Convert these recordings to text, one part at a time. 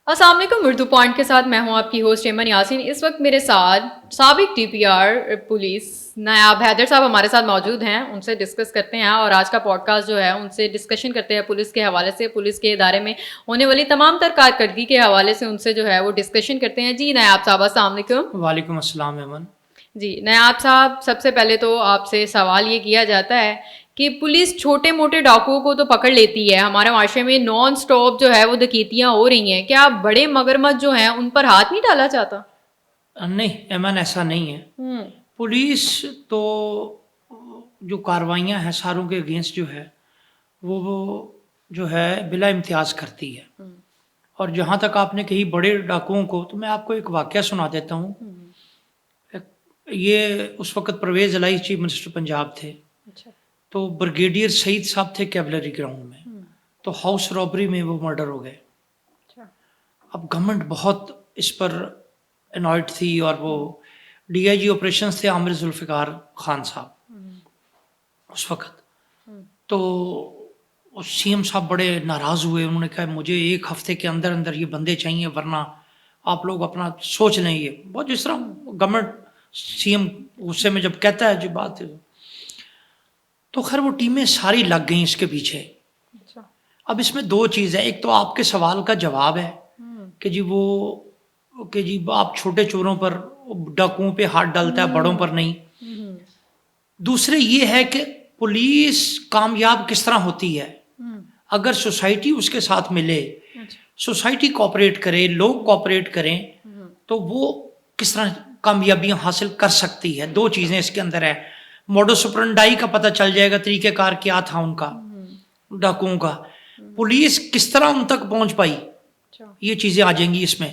अस्सलाम वालेकुम। उर्दू पॉइंट के साथ मैं हूं आपकी होस्ट एमन यासीन। इस वक्त मेरे साथ साबिक टीपीआर पुलिस नायाब हैदर साहब हमारे साथ मौजूद हैं। उनसे डिस्कस करते हैं और आज का पॉडकास्ट जो है उनसे डिस्कशन करते हैं पुलिस के हवाले से, पुलिस के इदारे में होने वाली तमाम तर कारकर्दगी के हवाले से उनसे जो है वो डिस्कशन करते हैं। जी नायाब साहब अस्सलाम वालेकुम। वालेकुम अस्सलाम अमन। जी नायाब साहब, सबसे पहले तो आपसे सवाल ये किया जाता है कि पुलिस छोटे मोटे डाकुओं को तो पकड़ लेती है, हमारे माशरे में नॉन स्टॉप जो है वो डकैतियां हो रही हैं, क्या बड़े मगरमच्छ जो हैं उन पर हाथ नहीं डाला जाता? नहीं अमन, ऐसा नहीं है। हम्म। पुलिस तो जो कार्रवाइयाँ हैं सारों के अगेंस्ट जो है वो जो है बिला इम्तियाज़ करती है। और जहाँ तक आपने कही बड़े डाकुओं को, तो मैं आपको एक वाक़या सुना देता हूँ। ये उस वक़्त परवेज़ इलाही चीफ मिनिस्टर पंजाब थे। अच्छा। तो ब्रिगेडियर सईद साहब थे कैवलरी ग्राउंड में। तो हाउस रॉबरी में वो मर्डर हो गए। अच्छा। अब गवर्नमेंट बहुत इस पर एनॉयड थी और वो डीआईजी ऑपरेशंस थे आमिर जुल्फ़िकार खान साहब उस वक़्त। तो सीएम साहब बड़े नाराज़ हुए। उन्होंने कहा मुझे 1 हफ़्ते के अंदर अंदर ये बंदे चाहिए, वरना आप लोग अपना सोच लें। ये बहुत जिस तरह गवर्नमेंट सीएम गुस्से में जब कहता है जो बात है, तो खैर वो टीमें सारी लग गई इसके पीछे। अच्छा। अब इसमें 2 चीज़ है। एक तो आपके सवाल का जवाब है कि जी वो कि जी आप छोटे चोरों पर, डाकुओं पे हाथ डालता है, बड़ों पर नहीं। दूसरे ये है कि पुलिस कामयाब किस तरह होती है अगर सोसाइटी उसके साथ मिले, सोसाइटी कोऑपरेट करे, लोग कोऑपरेट करें, तो वो किस तरह कामयाबियां हासिल कर सकती है। 2 चीज़ें इसके अंदर है। मोडस ऑपरेंडाई का पता चल जाएगा, तरीक़ेकार क्या था उनका, डाकुओं का। पुलिस किस तरह उन तक पहुंच पाई, ये चीज़ें आ जाएंगी इसमें।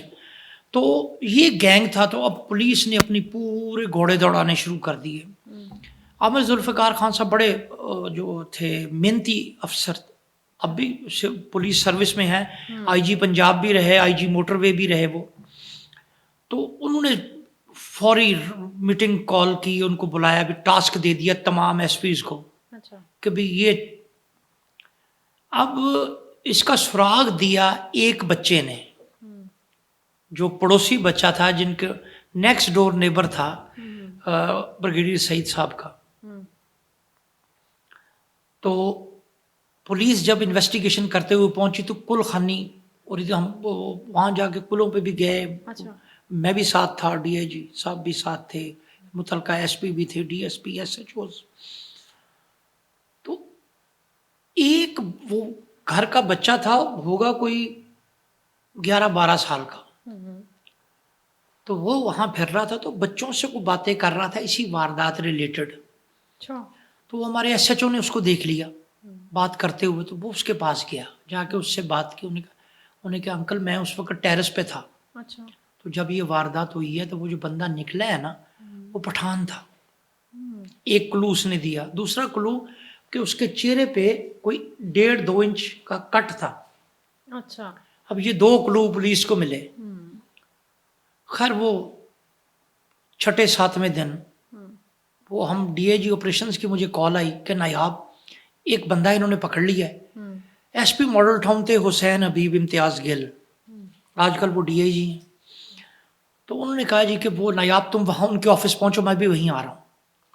तो ये गैंग था। तो अब पुलिस ने अपनी पूरे घोड़े दौड़ाने शुरू कर दिए। आमिर जुल्फ़िकार खान साहब बड़े जो थे मेहनती अफसर, अब भी पुलिस सर्विस में है। आईजी पंजाब भी रहे, आईजी मोटरवे भी रहे वो। तो उन्होंने फौरी मीटिंग कॉल की, उनको बुलाया, भी टास्क दे दिया तमाम एसपीज को। अच्छा। कि भाई ये अब इसका सुराग दिया एक बच्चे ने, जो पड़ोसी बच्चा था, जिनके नेक्स्ट डोर नेबर था ब्रिगेडियर सईद साहब का। तो पुलिस जब इन्वेस्टिगेशन करते हुए पहुंची तो कुल खानी, और हम वहाँ जाके कुलों पे भी गए। अच्छा। मैं भी साथ था, डीआईजी साहब भी साथ थे, मुतलका एसपी भी थे, डीएसपी, एसएचओ। तो एक वो घर का बच्चा था, होगा कोई 11-12 साल का। तो वो वहाँ फिर रहा था, तो बच्चों से को बातें कर रहा था इसी वारदात रिलेटेड। अच्छा। तो हमारे एसएचओ ने उसको देख लिया बात करते हुए, तो वो उसके पास गया, जाके उससे बात की। उन्हें कहा अंकल मैं उस वक्त टेरेस पे था। अच्छा। तो जब ये वारदात हुई है तो वो जो बंदा निकला है ना, वो पठान था। एक क्लू उसने दिया। दूसरा क्लू कि उसके चेहरे पे कोई 1.5-2 इंच का कट था। अच्छा। अब ये 2 क्लू पुलिस को मिले। खैर वो 6-7वें दिन वो हम डीआईजी ऑपरेशंस की मुझे कॉल आई कि नायाब एक बंदा इन्होंने पकड़ लिया है। एसपी मॉडल टाउन थे हुसैन हबीब इम्तियाज गिल, आजकल वो डीआईजी हैं। तो उन्होंने कहा जी कि वो नायाब तुम वहाँ उनके ऑफिस पहुँचो, मैं भी वहीं आ रहा हूँ।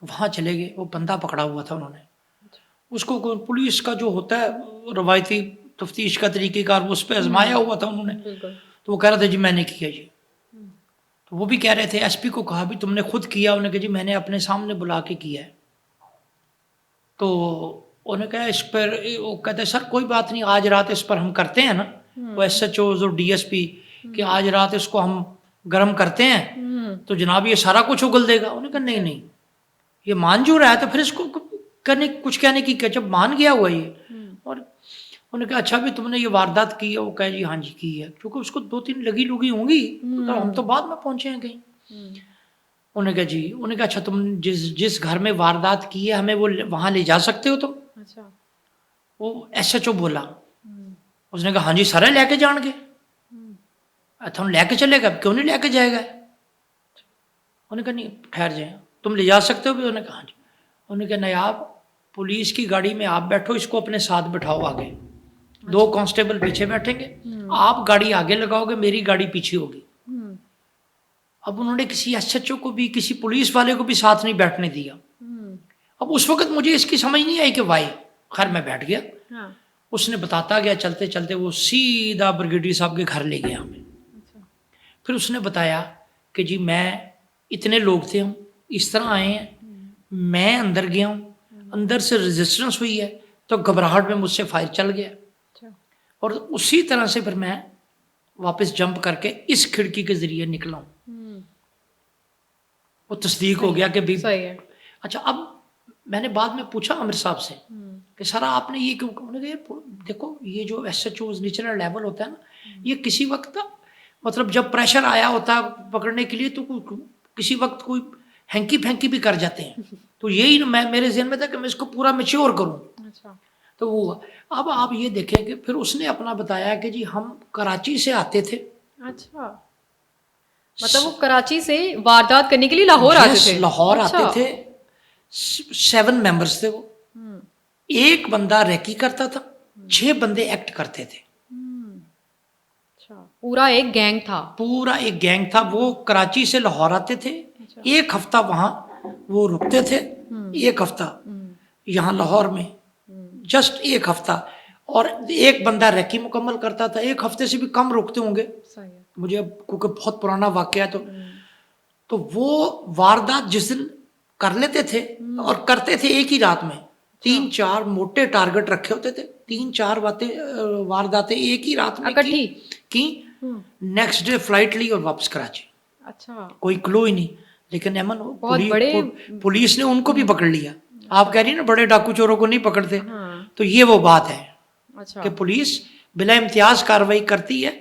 वहाँ चले गए। वो बंदा पकड़ा हुआ था उन्होंने। उसको पुलिस का जो होता है रवायती तफ्तीश का तरीक़ेकार, वो उस पर आजमाया हुआ था उन्होंने। तो वो कह रहा था जी मैंने किया जी। तो वो भी कह रहे थे, एसपी को कहा भी तुमने खुद किया? उन्होंने कहा जी मैंने अपने सामने बुला के किया है। तो उन्होंने कहा इस पर, वो कहते सर कोई बात नहीं, आज रात इस पर हम करते हैं ना, वो एसएचओ और डीएसपी, कि आज रात इसको हम गर्म करते हैं तो जनाब ये सारा कुछ उगल देगा। उन्होंने कहा नहीं नहीं, ये मान जो रहा है तो फिर इसको करने कुछ कहने की क्या, जब मान गया हुआ ये। और उन्होंने कहा अच्छा भी तुमने ये वारदात की है? वो कहे जी हाँ जी की है, क्योंकि उसको 2-3 लगी लुगी होंगी, तो हम तो बाद में पहुंचे हैं कहीं। उन्होंने कहा जी, उन्होंने कहा अच्छा तुम जिस घर में वारदात की है हमें वो वहां ले जा सकते हो तुम? अच्छा। वो एसएचओ बोला। उसने कहा हाँ जी सर लेके जाएंगे। अच्छा हम लेके चलेगा, क्यों नहीं लेके जाएगा? उन्होंने कहा नहीं ठहर जाए, तुम ले जा सकते हो भी? उन्होंने कहा हाँ जी। उन्होंने कहा नायाब पुलिस की गाड़ी में आप बैठो, इसको अपने साथ बिठाओ आगे। 2 कांस्टेबल पीछे बैठेंगे, आप गाड़ी आगे लगाओगे, मेरी गाड़ी पीछे होगी। अब उन्होंने किसी एसएचओ को भी, किसी पुलिस वाले को भी साथ नहीं बैठने दिया। अब उस वक्त मुझे इसकी समझ नहीं आई कि वाई, खैर मैं बैठ गया। हाँ। उसने बताता गया, चलते चलते वो सीधा ब्रिगेडियर साहब के घर ले गया हमें। अच्छा। फिर उसने बताया कि जी मैं, इतने लोग थे, हम इस तरह आए हैं, मैं अंदर गया हूँ, अंदर से रेजिस्टेंस हुई है, तो घबराहट में मुझसे फायर चल गया, अच्छा। और उसी तरह से फिर मैं वापस जंप करके इस खिड़की के जरिए निकला हूँ। वो तस्दीक हो गया कि भी सही है। अच्छा। अब मैंने बाद में पूछा आमिर साहब से कि सर आपने ये क्यों, उन्होंने कहा देखो ये जो एसएचओ नेचुरल लेवल होता है ना, ये किसी वक्त मतलब जब प्रेशर आया होता है पकड़ने के लिए, तो किसी वक्त कोई हैंकी फैंकी भी कर जाते हैं। तो यही मैं, मेरे ज़हन में था कि मैं इसको पूरा मैच्योर करूं। अच्छा। तो वो, अब आप ये देखें कि फिर उसने अपना बताया कि जी हम कराची से आते थे। अच्छा, मतलब वो कराची से वारदात करने के लिए लाहौर आते थे? लाहौर अच्छा। आते थे। 7 मेंबर्स थे वो। एक बंदा रेकी करता था, 6 बंदे एक्ट करते थे। अच्छा, पूरा एक गैंग था? पूरा एक गैंग था। वो कराची से लाहौर आते थे। अच्छा। 1 हफ्ता वहाँ वो रुकते थे, 1 हफ्ता यहाँ लाहौर में, जस्ट 1 हफ्ता। और एक बंदा रेकी मुकम्मल करता था। 1 हफ्ते से भी कम रुकते होंगे मुझे, अब क्योंकि बहुत पुराना वाकया है। तो वो वारदात जिस दिन कर लेते थे, और करते थे एक ही रात में, 3-4 मोटे टारगेट रखे होते थे, 3-4 वारदातें एक ही रात में की। नेक्स्ट डे फ्लाइट ली और वापस कराची। अच्छा, कोई क्लू ही नहीं। लेकिन अमन, पुलिस ने उनको भी पकड़ लिया। आप कह रही ना बड़े डाकू चोरों को नहीं पकड़ते, तो ये वो बात है। अच्छा। कि पुलिस बिला इम्तियाज कार्रवाई करती है,